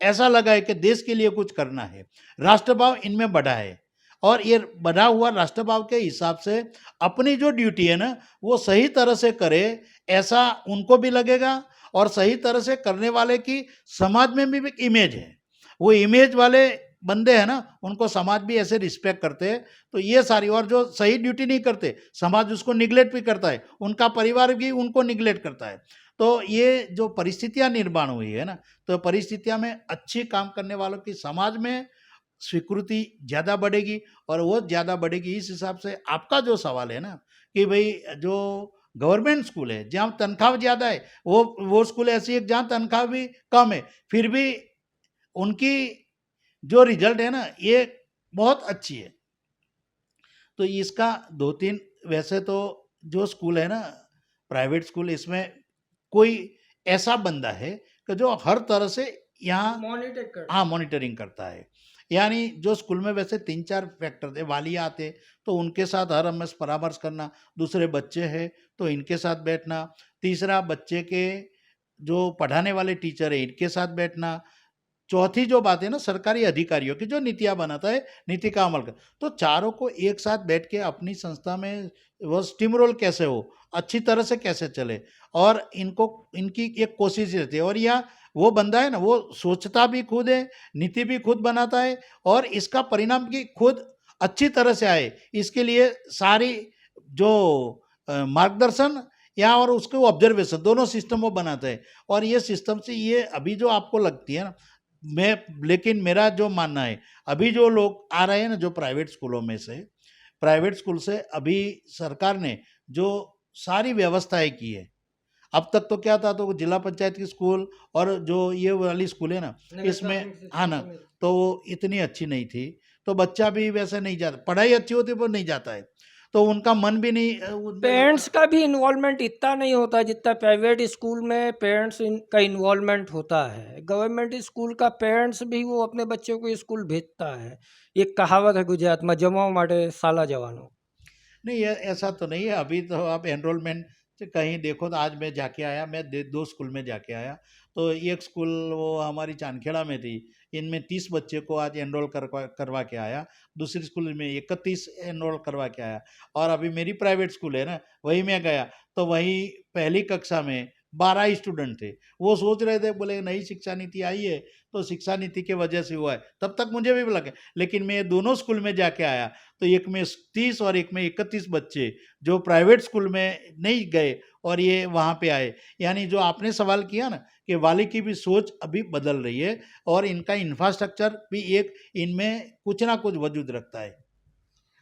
ऐसा लगा है कि देश के लिए कुछ करना है, राष्ट्रभाव इनमें बढ़ा है। और ये बढ़ा हुआ राष्ट्रभाव के हिसाब से अपनी जो ड्यूटी है ना, वो सही तरह से करे, ऐसा उनको भी लगेगा। और सही तरह से करने वाले की समाज में भी एक इमेज है, वो इमेज वाले बंदे हैं ना, उनको समाज भी ऐसे रिस्पेक्ट करते हैं। तो ये सारी, और जो सही ड्यूटी नहीं करते समाज उसको निगलेक्ट भी करता है, उनका परिवार भी उनको निगलेक्ट करता है। तो ये जो परिस्थितियां निर्माण हुई है ना, तो परिस्थितियां में अच्छी काम करने वालों की समाज में स्वीकृति ज़्यादा बढ़ेगी। और वो ज़्यादा बढ़ेगी इस हिसाब से। आपका जो सवाल है ना कि भाई जो गवर्नमेंट स्कूल है जहाँ तनख्वाह ज़्यादा है, वो स्कूल ऐसी है जहाँ तनख्वाह भी कम है, फिर भी उनकी जो रिजल्ट है ना, ये बहुत अच्छी है। तो इसका 2-3 वैसे तो जो स्कूल है ना, प्राइवेट स्कूल, इसमें कोई ऐसा बंदा है कि जो हर तरह से यहाँ मॉनिटर कर। हाँ मॉनिटरिंग करता है। यानी जो स्कूल में वैसे 3-4 फैक्टर थे, वाली आते तो उनके साथ हर हमेशा परामर्श करना, दूसरे बच्चे हैं तो इनके साथ बैठना, तीसरा बच्चे के जो पढ़ाने वाले टीचर है इनके साथ बैठना, चौथी जो बात है ना सरकारी अधिकारियों की जो नीतियाँ बनाता है, नीति का अमल कर, तो चारों को एक साथ बैठ के अपनी संस्था में वो स्टीम रोल कैसे हो, अच्छी तरह से कैसे चले, और इनको इनकी एक कोशिश रहती है। और यह वो बंदा है ना, वो सोचता भी खुद है, नीति भी खुद बनाता है, और इसका परिणाम भी खुद अच्छी तरह से आए, इसके लिए सारी जो मार्गदर्शन या और उसके ऑब्जर्वेशन दोनों सिस्टम वो बनाते हैं। और ये सिस्टम से ये अभी जो आपको लगती है ना, मैं लेकिन मेरा जो मानना है, अभी जो लोग आ रहे हैं ना जो प्राइवेट स्कूलों में से, प्राइवेट स्कूल से अभी सरकार ने जो सारी व्यवस्थाएं की है, अब तक तो क्या था, तो जिला पंचायत की स्कूल और जो ये वाली स्कूल है ना, इसमें हाँ ना, तो वो इतनी अच्छी नहीं थी, तो बच्चा भी वैसे नहीं जाता, पढ़ाई अच्छी होती पर नहीं जाता है, तो उनका मन भी नहीं उनमें पेरेंट्स लगता। का भी इन्वॉल्वमेंट इतना नहीं होता जितना प्राइवेट स्कूल में पेरेंट्स का इन्वॉल्वमेंट होता है। गवर्नमेंट स्कूल का पेरेंट्स भी वो अपने बच्चों को स्कूल भेजता है। एक कहावत है गुजरात में, जमाओ माटे साला जवानों। नहीं ये ऐसा तो नहीं है। अभी तो आप एनरोलमेंट से कहीं देखो, तो आज मैं जाके आया, मैं 2 स्कूल में जाके आया, तो एक स्कूल वो हमारी चांदखेड़ा में थी, इनमें 30 बच्चे को आज एनरोल करवा करवा के आया, दूसरी स्कूल में 31 एनरोल करवा के आया। और अभी मेरी प्राइवेट स्कूल है ना, वहीं मैं गया, तो वहीं पहली कक्षा में 12 स्टूडेंट थे। वो सोच रहे थे, बोले नई शिक्षा नीति आई है, तो शिक्षा नीति के वजह से हुआ है, तब तक मुझे भी लगा। लेकिन मैं दोनों स्कूल में जाके आया, तो एक में 30 और एक में 31 बच्चे जो प्राइवेट स्कूल में नहीं गए और ये वहाँ पे आए। यानी जो आपने सवाल किया ना कि वाली की भी सोच अभी बदल रही है, और इनका इंफ्रास्ट्रक्चर भी एक इनमें कुछ ना कुछ वजूद रखता है।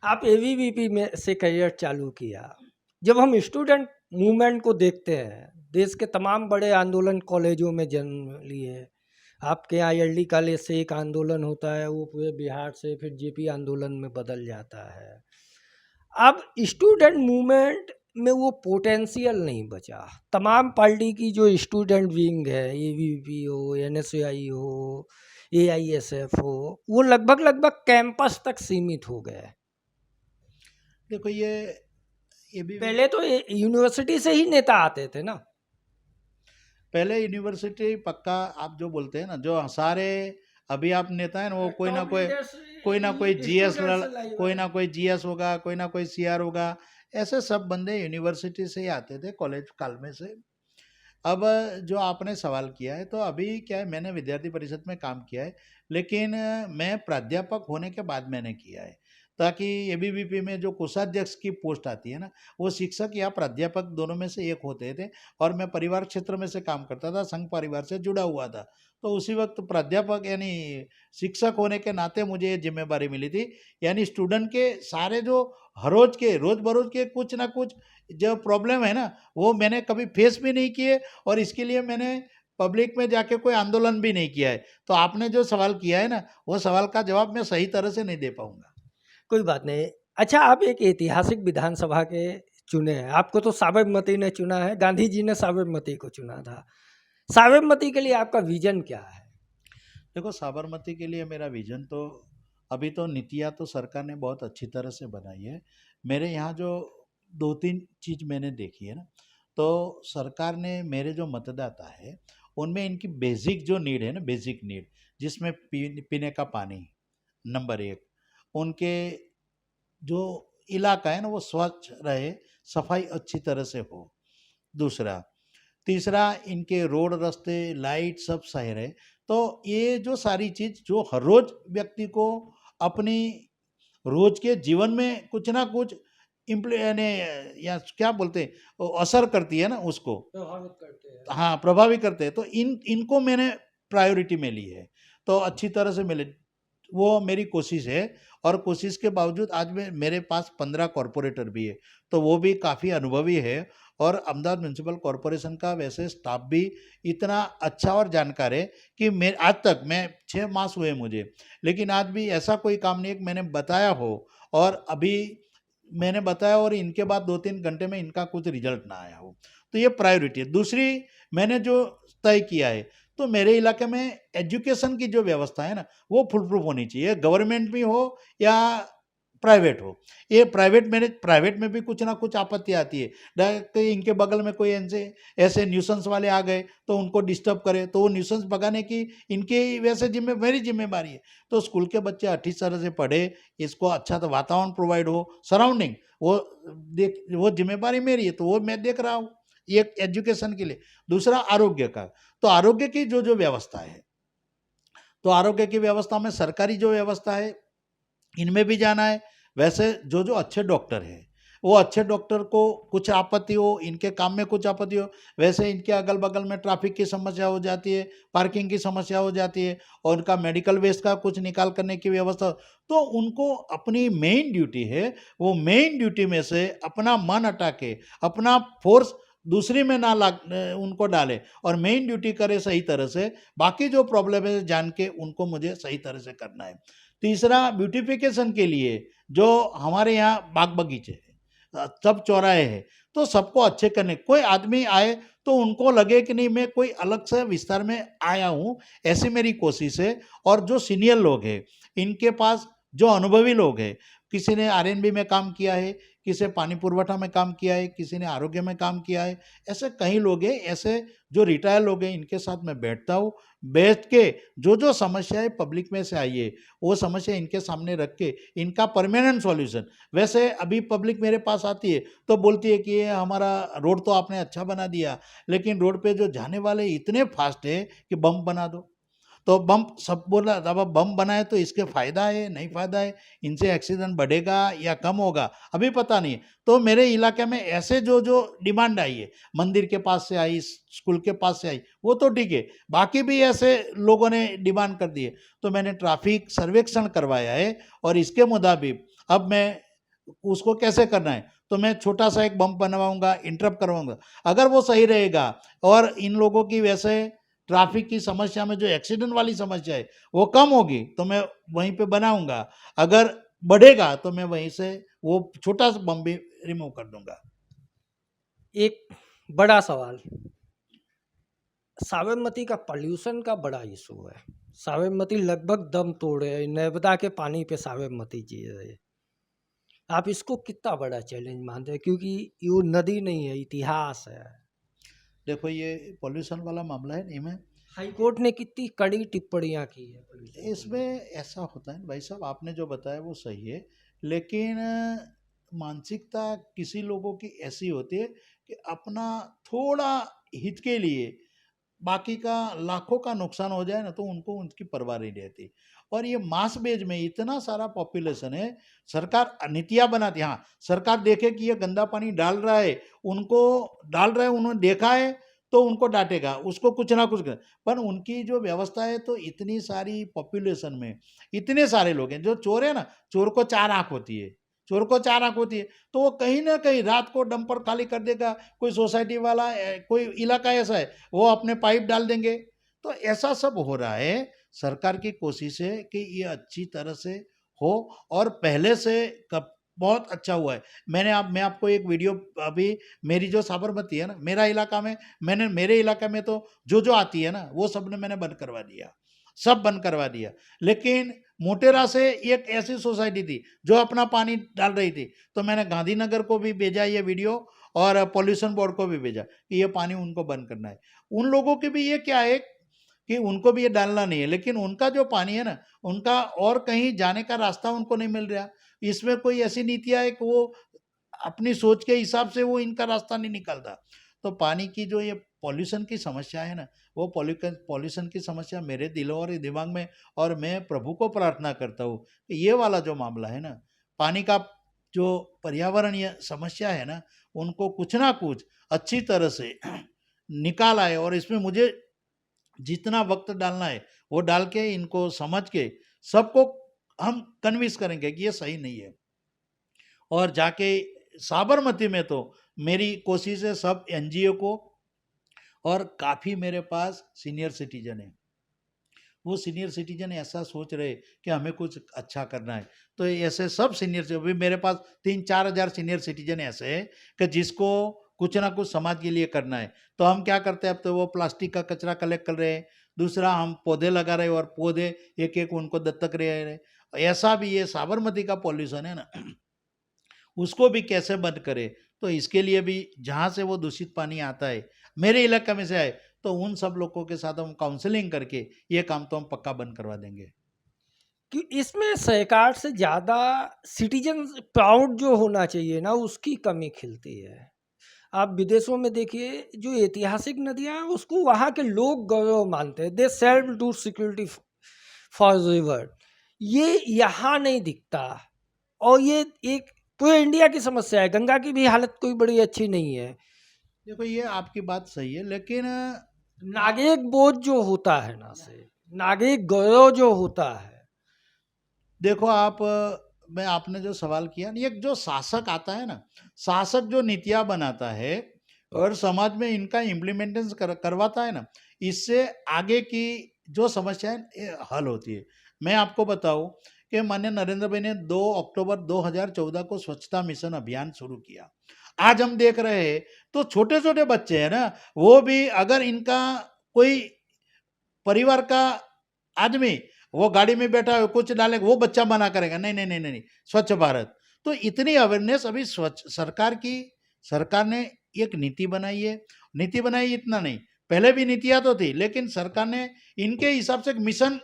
आप एबीवीपी में से करियर चालू किया। जब हम स्टूडेंट मूवमेंट को देखते हैं, देश के तमाम बड़े आंदोलन कॉलेजों में जन्म लिए, आपके यहाँ एलडी कॉलेज से एक आंदोलन होता है, वो पूरे बिहार से फिर जेपी आंदोलन में बदल जाता है। अब स्टूडेंट मूवमेंट में वो पोटेंशियल नहीं बचा। तमाम पार्टी की जो स्टूडेंट विंग है, एबीवीपी हो, एनएसयूआई हो, एआईएसएफ हो, वो लगभग लगभग कैंपस तक सीमित हो गए। देखो ये भी पहले तो यूनिवर्सिटी से ही नेता आते थे ना। पहले यूनिवर्सिटी पक्का, आप जो बोलते हैं ना, जो सारे अभी आप नेता है ना, वो कोई ना कोई जीएस कोई ना कोई जीएस होगा, कोई ना कोई सीआर होगा, ऐसे सब बंदे यूनिवर्सिटी से ही आते थे, कॉलेज काल में से। अब जो आपने सवाल किया है, तो अभी क्या है, मैंने विद्यार्थी परिषद में काम किया है, लेकिन मैं प्राध्यापक होने के बाद मैंने किया है, ताकि एबीवीपी में जो कोषाध्यक्ष की पोस्ट आती है ना, वो शिक्षक या प्राध्यापक दोनों में से एक होते थे। और मैं परिवार क्षेत्र में से काम करता था, संघ परिवार से जुड़ा हुआ था, तो उसी वक्त प्राध्यापक यानी शिक्षक होने के नाते मुझे ये जिम्मेदारी मिली थी। यानी स्टूडेंट के सारे जो हर रोज के रोज बरोज के कुछ ना कुछ जो प्रॉब्लम है ना, वो मैंने कभी फेस भी नहीं किए, और इसके लिए मैंने पब्लिक में जाके कोई आंदोलन भी नहीं किया है। तो आपने जो सवाल किया है ना, वो सवाल का जवाब मैं सही तरह से नहीं दे पाऊंगा। कोई बात नहीं। अच्छा, आप एक ऐतिहासिक विधानसभा के चुने हैं, आपको तो साबरमती ने चुना है, गांधी जी ने साबरमती को चुना था। साबरमती के लिए आपका विजन क्या है? देखो, साबरमती के लिए मेरा विजन तो, अभी तो नीतियाँ तो सरकार ने बहुत अच्छी तरह से बनाई है। मेरे यहाँ जो दो तीन चीज़ मैंने देखी है ना, तो सरकार ने, मेरे जो मतदाता है उनमें इनकी बेसिक जो नीड है ना, बेसिक नीड, जिसमें पीने का पानी नंबर एक, उनके जो इलाका है ना वो स्वच्छ रहे, सफाई अच्छी तरह से हो, दूसरा, तीसरा, इनके रोड रास्ते लाइट सब सही रहे। तो ये जो सारी चीज़ जो हर रोज व्यक्ति को अपनी रोज के जीवन में कुछ ना कुछ यानी या क्या बोलते हैं, वो असर करती है ना उसको, प्रभावित करते हैं। हाँ प्रभावित करते हैं, तो इनको मैंने प्रायोरिटी में ली है, तो अच्छी तरह से मिले, वो मेरी कोशिश है। और कोशिश के बावजूद आज मेरे पास 15 कॉरपोरेटर भी है, तो वो भी काफ़ी अनुभवी है। और अहमदाबाद म्यूनसिपल कॉरपोरेशन का वैसे स्टाफ भी इतना अच्छा और जानकार है कि मैं आज तक, मैं 6 मास हुए मुझे, लेकिन आज भी ऐसा कोई काम नहीं है कि मैंने बताया हो और अभी मैंने बताया और इनके बाद 2-3 घंटे में इनका कुछ रिजल्ट ना आया हो। तो ये प्रायोरिटी है। दूसरी, मैंने जो तय किया है, तो मेरे इलाके में एजुकेशन की जो व्यवस्था है ना, वो फुल प्रूफ होनी चाहिए, गवर्नमेंट भी हो या प्राइवेट हो। ये प्राइवेट में भी कुछ ना कुछ आपत्ति आती है, डायरेक्ट इनके बगल में कोई ऐसे न्यूसेंस वाले आ गए तो उनको डिस्टर्ब करे, तो वो न्यूसेंस भगाने की इनकी वैसे मेरी जिम्मेदारी है। तो स्कूल के बच्चे अच्छी तरह से पढ़े, इसको अच्छा तो वातावरण प्रोवाइड हो, सराउंडिंग, वो जिम्मेदारी मेरी है, तो वो मैं देख रहा हूँ, ये एजुकेशन के लिए। दूसरा, आरोग्य का, तो आरोग्य की जो व्यवस्था है, तो आरोग्य की व्यवस्था में सरकारी जो व्यवस्था है इनमें भी जाना है। वैसे जो अच्छे डॉक्टर हैं, वो अच्छे डॉक्टर को कुछ आपत्ति हो, इनके काम में कुछ आपत्ति हो, वैसे इनके अगल बगल में ट्रैफिक की समस्या हो जाती है, पार्किंग की समस्या हो जाती है, और उनका मेडिकल वेस्ट का कुछ निकाल करने की व्यवस्था, तो उनको अपनी मेन ड्यूटी है, वो मेन ड्यूटी में से अपना मन हटा के अपना फोर्स दूसरी में ना उनको डाले और मेन ड्यूटी करे सही तरह से। बाकी जो प्रॉब्लम है जान के उनको मुझे सही तरह से करना है। तीसरा, ब्यूटिफिकेशन के लिए जो हमारे यहाँ बाग बगीचे है, सब चौराहे हैं, तो सबको अच्छे करने, कोई आदमी आए तो उनको लगे कि नहीं मैं कोई अलग से विस्तार में आया हूँ, ऐसी मेरी कोशिश है। और जो सीनियर लोग हैं, इनके पास जो अनुभवी लोग हैं, किसी ने आरएनबी में काम किया है, किसी ने पानी पुरवठा में काम किया है, किसी ने आरोग्य में काम किया है, ऐसे कई लोग हैं, ऐसे जो रिटायर लोग हैं, इनके साथ मैं बैठता हूँ। बैठ के जो समस्याएं पब्लिक में से आई है, वो समस्या इनके सामने रख के इनका परमानेंट सॉल्यूशन। वैसे अभी पब्लिक मेरे पास आती है तो बोलती है कि ये हमारा रोड तो आपने अच्छा बना दिया, लेकिन रोड पे जो जाने वाले इतने फास्ट है कि बम बना दो। तो बम सब बोला, अब बम बनाए तो इसके फ़ायदा है नहीं फ़ायदा है, इनसे एक्सीडेंट बढ़ेगा या कम होगा, अभी पता नहीं है। तो मेरे इलाके में ऐसे जो डिमांड आई है, मंदिर के पास से आई, स्कूल के पास से आई, वो तो ठीक है, बाकी भी ऐसे लोगों ने डिमांड कर दी है, तो मैंने ट्रैफिक सर्वेक्षण करवाया है और इसके मुताबिक अब मैं उसको कैसे करना है, तो मैं छोटा सा एक बम बनवाऊंगा, इंटरप्ट करवाऊंगा। अगर वो सही रहेगा और इन लोगों की वैसे ट्रैफिक की समस्या में जो एक्सीडेंट वाली समस्या है वो कम होगी तो मैं वहीं पे बनाऊंगा, अगर बढ़ेगा तो मैं वहीं से वो छोटा सा बम भी रिमूव कर दूंगा। एक बड़ा सवाल, साबरमती का पॉल्यूशन का बड़ा इशू है। साबरमती लगभग दम तोड़ रहे है, नर्मदा के पानी पे साबरमती जी रहे है। आप इसको कितना बड़ा चैलेंज मानते हैं, क्योंकि ये नदी नहीं है, इतिहास है। देखो ये पॉल्यूशन वाला मामला है नहीं, मैं हाईकोर्ट ने कितनी कड़ी टिप्पणियां की है pollution को इसमें लेकर। ऐसा होता है भाई साहब, आपने जो बताया वो सही है, लेकिन मानसिकता किसी लोगों की ऐसी होती है कि अपना थोड़ा हित के लिए बाकी का लाखों का नुकसान हो जाए ना तो उनको उनकी परवाह नहीं रहती। और ये मास बेज में इतना सारा पॉपुलेशन है, सरकार नीतियाँ बनाती है, हाँ सरकार देखे कि ये गंदा पानी डाल रहा है, उनको डाल रहा है, उन्होंने देखा है तो उनको डांटेगा, उसको कुछ ना कुछ कर, पर उनकी जो व्यवस्था है तो इतनी सारी पॉपुलेशन में इतने सारे लोग हैं, जो चोर है ना, चोर को चार आंख होती है, चोर को चार आंख होती है, तो वो कहीं ना कहीं रात को डंपर खाली कर देगा, कोई सोसाइटी वाला कोई इलाका ऐसा है वो अपने पाइप डाल देंगे, तो ऐसा सब हो रहा है। सरकार की कोशिश है कि ये अच्छी तरह से हो, और पहले से कब बहुत अच्छा हुआ है। मैं आपको एक वीडियो अभी, मेरी जो साबरमती है ना, मेरा इलाका में, मैंने मेरे इलाका में तो जो आती है ना वो सब ने मैंने बंद करवा दिया, सब बंद करवा दिया। लेकिन मोटेरा से एक ऐसी सोसाइटी थी जो अपना पानी डाल रही थी, तो मैंने गांधीनगर को भी भेजा ये वीडियो और पॉल्यूशन बोर्ड को भी भेजा कि ये पानी उनको बंद करना है। उन लोगों के भी ये क्या है कि उनको भी ये डालना नहीं है, लेकिन उनका जो पानी है ना, उनका और कहीं जाने का रास्ता उनको नहीं मिल रहा। इसमें कोई ऐसी नीतियाँ है कि वो अपनी सोच के हिसाब से वो इनका रास्ता नहीं निकलता। तो पानी की जो ये पॉल्यूशन की समस्या है ना, वो पॉल्यूशन की समस्या मेरे दिल और दिमाग में, और मैं प्रभु को प्रार्थना करता हूँ कि ये वाला जो मामला है ना, पानी का जो पर्यावरणीय समस्या है ना, उनको कुछ ना कुछ अच्छी तरह से निकाल आए, और इसमें मुझे जितना वक्त डालना है वो डाल के इनको समझ के सबको हम कन्विंस करेंगे कि ये सही नहीं है। और जाके साबरमती में तो मेरी कोशिश है सब एनजीओ को, और काफ़ी मेरे पास सीनियर सिटीजन है, वो सीनियर सिटीजन ऐसा सोच रहे कि हमें कुछ अच्छा करना है, तो ऐसे सब सीनियर, अभी मेरे पास 3-4 हज़ार सीनियर सिटीजन ऐसे हैं कि जिसको कुछ ना कुछ समाज के लिए करना है। तो हम क्या करते हैं, अब तो वो प्लास्टिक का कचरा कलेक्ट कर रहे हैं, दूसरा हम पौधे लगा रहे हैं, और पौधे एक एक उनको दत्तक रहे हैं। ऐसा भी ये साबरमती का पॉल्यूशन है ना, उसको भी कैसे बंद करे, तो इसके लिए भी जहाँ से वो दूषित पानी आता है, मेरे इलाके में से आए, तो उन सब लोगों के साथ हम काउंसलिंग करके ये काम तो हम पक्का बंद करवा देंगे। कि इसमें सरकार से ज़्यादा सिटीजन प्राउड जो होना चाहिए ना, उसकी कमी खिलती है। आप विदेशों में देखिए, जो ऐतिहासिक नदियाँ हैं उसको वहाँ के लोग गौरव मानते हैं, they self do security for river. ये यहाँ नहीं दिखता, और ये एक पूरे इंडिया की समस्या है। गंगा की भी हालत कोई बड़ी अच्छी नहीं है। देखो ये आपकी बात सही है, लेकिन नागरिक बोझ जो होता है ना, से नागरिक गौरव जो होता है। देखो आप, मैं आपने जो सवाल किया, ये जो शासक आता है ना, शासक जो नीतियाँ बनाता है और समाज में इनका इम्प्लीमेंटेशन करवाता है ना, इससे आगे की जो समस्याएं हल होती है। मैं आपको बताऊं कि माननीय नरेंद्र भाई ने 2 अक्टूबर 2014 को स्वच्छता मिशन अभियान शुरू किया। आज हम देख रहे हैं तो छोटे छोटे बच्चे हैं ना, वो भी अगर इनका कोई परिवार का आदमी वो गाड़ी में बैठा है कुछ डालेगा, वो बच्चा मना करेगा, नहीं नहीं नहीं नहीं नहीं, स्वच्छ भारत। तो इतनी अवेयरनेस अभी स्वच्छ सरकार ने एक नीति बनाई है। नीति बनाई इतना नहीं, पहले भी नीतियाँ तो थी, लेकिन सरकार ने इनके हिसाब से एक मिशन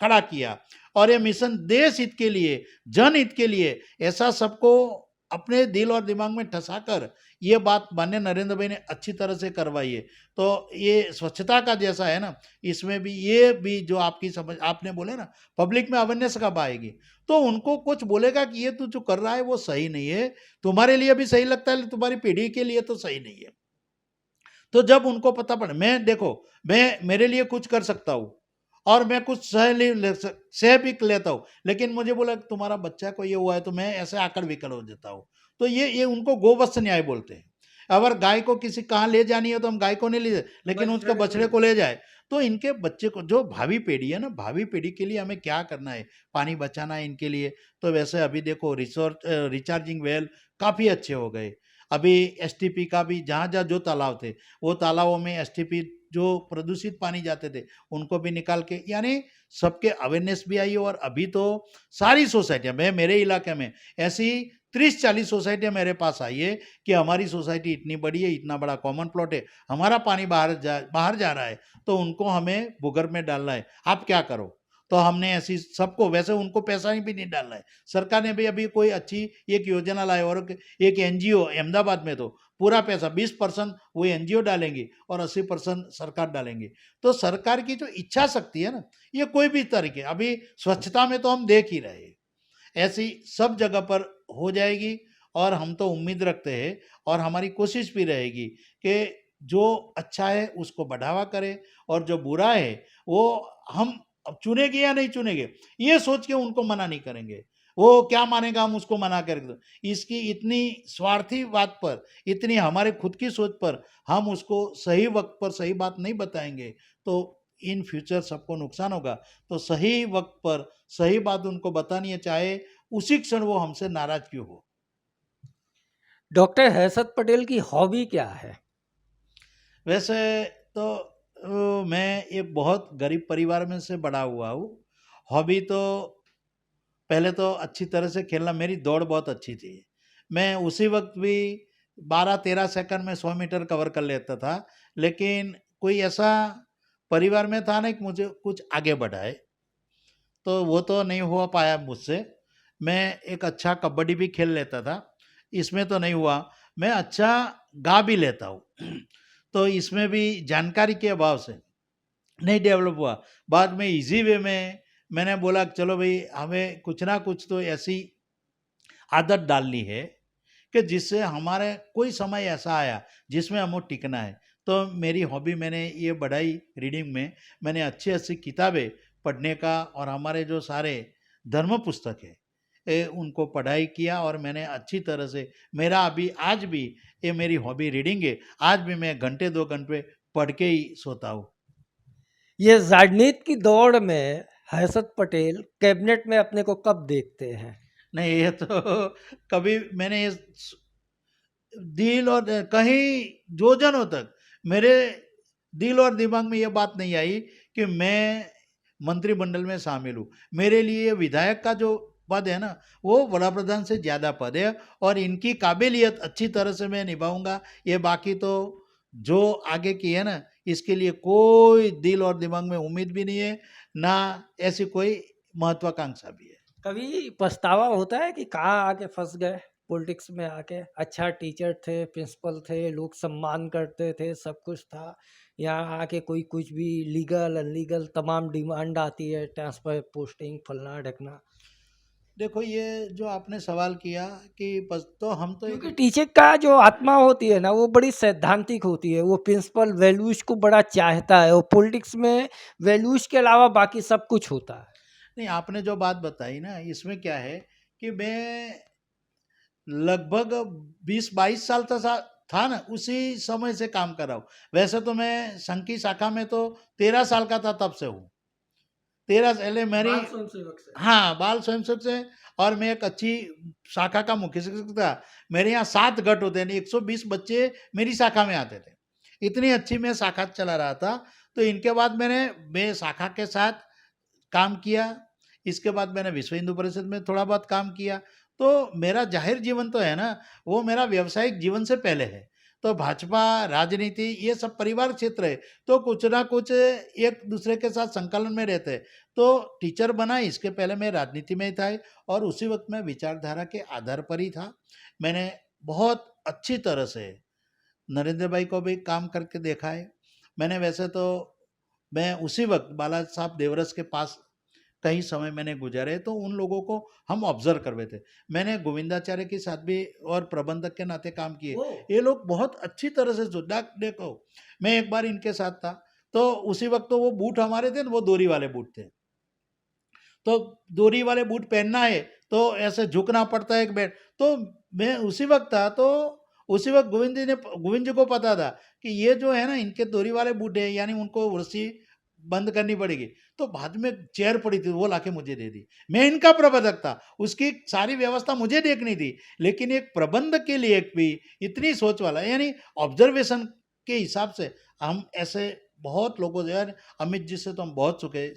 खड़ा किया, और ये मिशन देश हित के लिए, जनहित के लिए, ऐसा सबको अपने दिल और दिमाग में ठसा कर ये बात माननीय नरेंद्र भाई ने अच्छी तरह से करवाई है। तो ये स्वच्छता का जैसा है ना, इसमें भी ये भी जो आपकी समझ आपने बोले ना, पब्लिक में अवेयरनेस कब आएगी, तो उनको कुछ बोलेगा कि ये तू जो कर रहा है वो सही नहीं है, तुम्हारे लिए भी सही लगता है, तुम्हारी पीढ़ी के लिए तो सही नहीं है। तो जब उनको पता पड़े, मैं देखो, मैं मेरे लिए कुछ कर सकता हूँ और मैं कुछ सह भी लेता हूँ, लेकिन मुझे बोला तुम्हारा बच्चा को ये हुआ है, तो मैं ऐसे आकड़ विकड़ हो जाता हूँ। तो ये उनको गोवत्स न्याय बोलते हैं। अगर गाय को किसी कहाँ ले जानी है तो हम गाय को नहीं ले जाए, लेकिन उसके बछड़े को ले जाए। तो इनके बच्चे को, जो भावी पीढ़ी है ना, भावी पीढ़ी के लिए हमें क्या करना है, पानी बचाना है इनके लिए। तो वैसे अभी देखो रिचार्जिंग वेल काफ़ी अच्छे हो गए। अभी एसटीपी का भी जहाँ जहाँ जो तालाब थे, वो तालाबों में एसटीपी जो प्रदूषित पानी जाते थे उनको भी निकाल के, यानी सबके अवेयरनेस भी आई। और अभी तो सारी सोसाइटियाँ, मैं मेरे इलाके में ऐसी 30-40 सोसाइटियाँ मेरे पास आई है कि हमारी सोसाइटी इतनी बड़ी है, इतना बड़ा कॉमन प्लॉट है, हमारा पानी बाहर जा रहा है, तो उनको हमें भूगर्भ में डालना है, आप क्या करो। तो हमने ऐसी सबको, वैसे उनको पैसा ही भी नहीं डालना है। सरकार ने भी अभी कोई अच्छी एक योजना लाई, और एक एनजीओ अहमदाबाद में तो पूरा पैसा 20% वो एनजीओ डालेंगी और 80% सरकार डालेंगी। तो सरकार की जो इच्छा शक्ति है ना, ये कोई भी तरीके, अभी स्वच्छता में तो हम देख ही रहे हैं, ऐसी सब जगह पर हो जाएगी। और हम तो उम्मीद रखते हैं और हमारी कोशिश भी रहेगी कि जो अच्छा है उसको बढ़ावा करें, और जो बुरा है वो हम अब चुनेंगे या नहीं चुनेंगे ये सोच के उनको मना नहीं करेंगे। वो क्या मानेगा, हम उसको मना कर दो, इसकी इतनी स्वार्थी बात पर, इतनी हमारे खुद की सोच पर हम उसको सही वक्त पर सही बात नहीं बताएंगे तो इन फ्यूचर सबको नुकसान होगा। तो सही वक्त पर सही बात उनको बतानी है, चाहे उसी क्षण वो हमसे नाराज क्यों हो। डॉक्टर हर्षद पटेल की हॉबी क्या है? वैसे तो मैं एक बहुत गरीब परिवार में से बड़ा हुआ हूँ। हॉबी तो पहले तो अच्छी तरह से खेलना, मेरी दौड़ बहुत अच्छी थी। मैं उसी वक्त भी 12-13 सेकंड में 100 मीटर कवर कर लेता था। लेकिन कोई ऐसा परिवार में था ना कि मुझे कुछ आगे बढ़ाए, तो वो तो नहीं हो पाया मुझसे। मैं एक अच्छा कबड्डी भी खेल लेता था, इसमें तो नहीं हुआ। मैं अच्छा गा भी लेता हूँ तो इसमें भी जानकारी के अभाव से नहीं डेवलप हुआ। बाद में इजी वे में मैंने बोला चलो भाई, हमें कुछ ना कुछ तो ऐसी आदत डालनी है कि जिससे हमारे कोई समय ऐसा आया जिसमें हमको टिकना है। तो मेरी हॉबी मैंने ये बढ़ाई रीडिंग में। मैंने अच्छी अच्छी किताबें पढ़ने का, और हमारे जो सारे धर्म पुस्तक है उनको पढ़ाई किया, और मैंने अच्छी तरह से, मेरा अभी आज भी ये मेरी हॉबी रीडिंग है। आज भी मैं घंटे 2 घंटे पढ़ के ही सोता हूँ। ये राजनीति की दौड़ में हर्षद पटेल कैबिनेट में अपने को कब देखते हैं? नहीं, ये तो कभी मैंने ये दिल और कहीं योजनों तक मेरे दिल और दिमाग में ये बात नहीं आई कि मैं मंत्रिमंडल में शामिल हूँ। मेरे लिए विधायक का जो पद है ना, वो वड़ा प्रधान से ज़्यादा पद है, और इनकी काबिलियत अच्छी तरह से मैं निभाऊंगा। ये बाकी तो जो आगे की है ना, इसके लिए कोई दिल और दिमाग में उम्मीद भी नहीं है, ना ऐसी कोई महत्वाकांक्षा भी है। कभी पछतावा होता है कि कहाँ आके फंस गए पॉलिटिक्स में आके? अच्छा टीचर थे, प्रिंसिपल थे, लोग सम्मान करते थे, सब कुछ था, यहाँ आके कोई कुछ भी लीगल अनलीगल तमाम डिमांड आती है, ट्रांसफर पोस्टिंग फलना ढकना। देखो, ये जो आपने सवाल किया कि तो हम तो क्योंकि एक, टीचर का जो आत्मा होती है ना, वो बड़ी सैद्धांतिक होती है, वो प्रिंसिपल वैल्यूज को बड़ा चाहता है, और पॉलिटिक्स में वैल्यूज के अलावा बाकी सब कुछ होता है। नहीं, आपने जो बात बताई ना, इसमें क्या है कि मैं लगभग 20-22 साल तक था ना, उसी समय से काम कर रहा हूँ। वैसे तो मैं संघ की शाखा में तो 13 साल का था तब से हूँ। 13 पहले मेरी, बाल स्वयंसेवक से। हाँ, बाल स्वयंसेवक से। और मैं एक अच्छी शाखा का मुख्य शिक्षक था। मेरे यहाँ 7 गट होते हैं, 120 बच्चे मेरी शाखा में आते थे। इतनी अच्छी मैं शाखा चला रहा था। तो इनके बाद मैं शाखा के साथ काम किया। इसके बाद मैंने विश्व हिंदू परिषद में थोड़ा बहुत काम किया। तो मेरा जाहिर जीवन तो है ना, वो मेरा व्यावसायिक जीवन से पहले है। तो भाजपा, राजनीति, ये सब परिवार क्षेत्र है, तो कुछ ना कुछ एक दूसरे के साथ संकलन में रहते हैं। तो टीचर बना, इसके पहले मैं राजनीति में ही था, और उसी वक्त मैं विचारधारा के आधार पर ही था। मैंने बहुत अच्छी तरह से नरेंद्र भाई को भी काम करके देखा है। मैंने वैसे तो मैं उसी वक्त बाला साहब देवरस के पास कई समय मैंने गुजारे, तो उन लोगों को हम ऑब्जर्व करते थे। मैंने गोविंदाचार्य के साथ भी और प्रबंधक के नाते काम किए। ये लोग बहुत अच्छी तरह से देखो, मैं एक बार इनके साथ था, तो उसी वक्त तो वो बूट हमारे थे ना, वो डोरी वाले बूट थे। तो डोरी वाले बूट पहनना है तो ऐसे झुकना पड़ता है एक बैठ। तो मैं उसी वक्त था, तो उसी वक्त गोविंद जी को पता था कि ये जो है ना इनके दोरी वाले बूढ़े हैं, यानी उनको रस्सी बंद करनी पड़ेगी। तो बाद में चेयर पड़ी थी, वो लाके मुझे दे दी। मैं इनका प्रबंधक था, उसकी सारी व्यवस्था मुझे देखनी थी, लेकिन एक प्रबंधक के लिए भी इतनी सोच वाला, यानी ऑब्जर्वेशन के हिसाब से हम ऐसे बहुत लोगों से, यार अमित जी से तो हम बहुत चुके,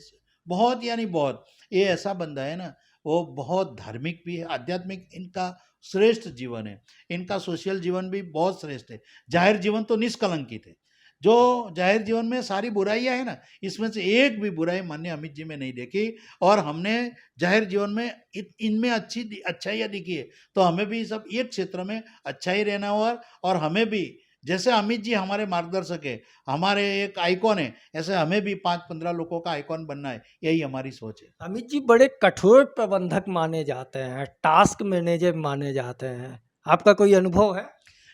बहुत यानी बहुत। ये ऐसा बंदा है ना, वो बहुत धार्मिक भी है, आध्यात्मिक इनका श्रेष्ठ जीवन है, इनका सोशल जीवन भी बहुत श्रेष्ठ है। जाहिर जीवन तो निष्कलंकित है। जो जाहिर जीवन में सारी बुराइयां है ना, इसमें से एक भी बुराई माननीय अमित जी में नहीं देखी। और हमने जाहिर जीवन में इनमें अच्छाइयाँ दिखी है, तो हमें भी सब एक क्षेत्र में अच्छा ही रहना होगा। और हमें भी जैसे अमित जी हमारे मार्गदर्शक है, हमारे एक आइकॉन है, ऐसे हमें भी 5-15 लोगों का आइकॉन बनना है, यही हमारी सोच है। अमित जी बड़े कठोर प्रबंधक माने जाते हैं, टास्क मैनेजर माने जाते हैं। आपका कोई अनुभव है?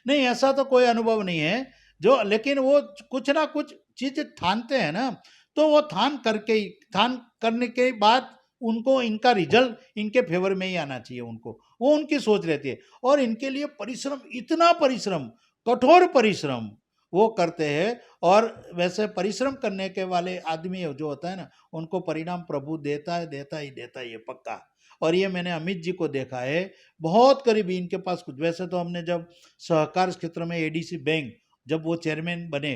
नहीं, ऐसा तो कोई अनुभव नहीं है। जो लेकिन वो कुछ ना कुछ चीज ठानते हैं ना, तो वो ठान करने के बाद उनको इनका रिजल्ट इनके फेवर में ही आना चाहिए। उनको वो उनकी सोच रहती है, और इनके लिए परिश्रम, इतना परिश्रम, कठोर परिश्रम वो करते हैं। और वैसे परिश्रम करने के वाले आदमी जो होता है ना, उनको परिणाम प्रभु देता ही है पक्का। और ये मैंने अमित जी को देखा है, बहुत करीबी इनके पास कुछ। वैसे तो हमने जब सहकार क्षेत्र में एडीसी बैंक, जब वो चेयरमैन बने,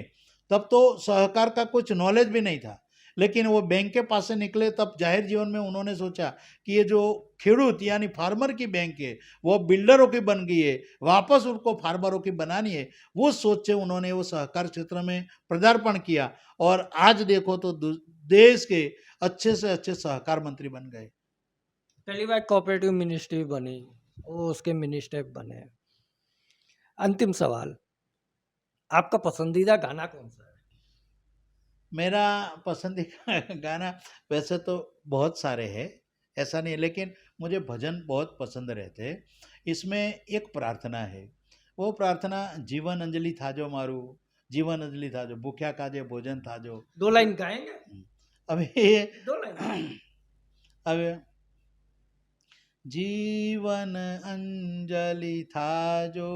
तब तो सहकार का कुछ नॉलेज भी नहीं था। लेकिन वो बैंक के पास से निकले, तब जाहिर जीवन में उन्होंने सोचा कि ये जो खेडूत यानी फार्मर की बैंक है, वो बिल्डरों की बन गई है, वापस उनको फार्मरों की बनानी है। वो सोच से उन्होंने वो सहकार क्षेत्र में पदार्पण किया, और आज देखो तो देश के अच्छे से अच्छे सहकार मंत्री बन गए। पहली बार कोऑपरेटिव मिनिस्ट्री बनी, वो उसके मिनिस्टर बने। अंतिम सवाल, आपका पसंदीदा गाना कौन सा है? मेरा पसंदीदा गाना वैसे तो बहुत सारे हैं, ऐसा नहीं है, लेकिन मुझे भजन बहुत पसंद रहते हैं। इसमें एक प्रार्थना है, वो प्रार्थना जीवन अंजलि था जो मारू, जीवन अंजलि था जो भूख्या काजे भोजन था जो। 2 लाइन गाएंगे? अब ये 2 लाइन। अब जीवन अंजलि था जो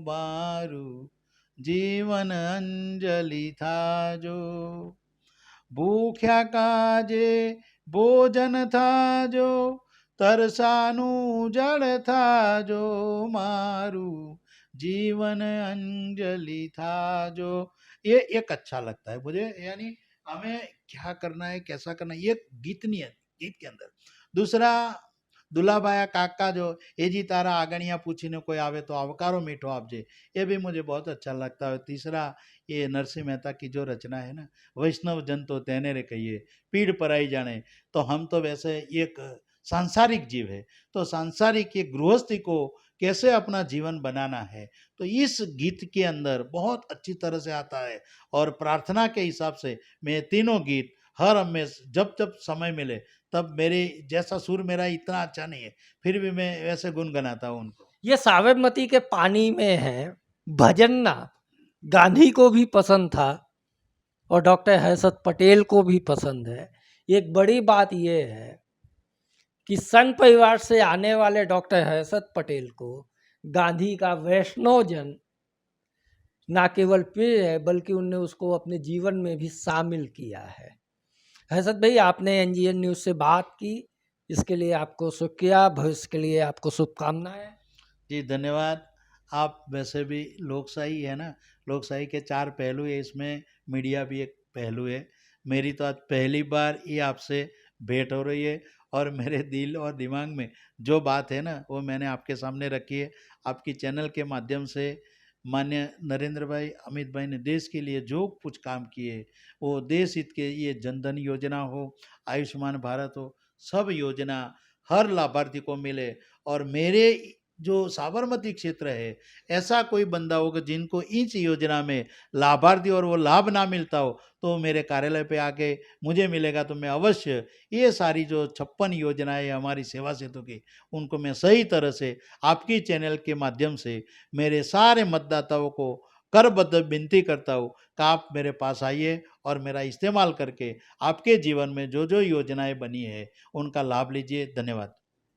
मारू, जीवन अंजलि था जो, भूख्या काजे भोजन था जो, तरसानु जल था जो मारू, जीवन अंजलि था जो। ये एक अच्छा लगता है मुझे, यानी हमें क्या करना है, कैसा करना है, ये गीत नहीं है गीत के अंदर। दूसरा, दुलाबाया काका जो, ए जी तारा आगणिया पूछीने कोई आवे तो आवकारो मीठो आपजे, ये भी मुझे बहुत अच्छा लगता है। तीसरा, ये नरसिंह मेहता की जो रचना है ना, वैष्णव जन तो तेने रे कहिए, पीड़ पराई जाने। तो हम तो वैसे एक सांसारिक जीव है, तो सांसारिक एक गृहस्थी को कैसे अपना जीवन बनाना है, तो इस गीत के अंदर बहुत अच्छी तरह से आता है। और प्रार्थना के हिसाब से मैं तीनों गीत हर हमेश जब जब समय मिले, तब मेरे जैसा सुर मेरा इतना अच्छा नहीं है, फिर भी मैं वैसे गुनगुनाता हूँ उनको। ये साबरमती के पानी में है भजन ना, गांधी को भी पसंद था और डॉक्टर हर्षद पटेल को भी पसंद है। एक बड़ी बात यह है कि संघ परिवार से आने वाले डॉक्टर हर्षद पटेल को गांधी का वैष्णव जन ना केवल प्रिय है, बल्कि उनने उसको अपने जीवन में भी शामिल किया है। हर्षद भाई, आपने एनजीएन न्यूज़ से बात की, इसके लिए आपको शुक्रिया। भविष्य के लिए आपको शुभकामनाएं। जी धन्यवाद। आप वैसे भी लोकशाही है ना, लोकशाही के 4 पहलू है, इसमें मीडिया भी एक पहलू है। मेरी तो आज पहली बार ये आपसे भेंट हो रही है, और मेरे दिल और दिमाग में जो बात है ना, वो मैंने आपके सामने रखी है। आपकी चैनल के माध्यम से माननीय नरेंद्र भाई, अमित भाई ने देश के लिए जो कुछ काम किए, वो देश हित के, ये जनधन योजना हो, आयुष्मान भारत हो, सब योजना हर लाभार्थी को मिले। और मेरे जो साबरमती क्षेत्र है, ऐसा कोई बंदा होगा जिनको इस योजना में लाभार्थी और वो लाभ ना मिलता हो, तो मेरे कार्यालय पे आके मुझे मिलेगा, तो मैं अवश्य ये सारी जो 56 योजनाएं हमारी सेवा सेतु की, उनको मैं सही तरह से आपकी चैनल के माध्यम से मेरे सारे मतदाताओं को करबद्ध विनती करता हूँ कि आप मेरे पास आइए और मेरा इस्तेमाल करके आपके जीवन में जो जो योजनाएं बनी है उनका लाभ लीजिए। धन्यवाद।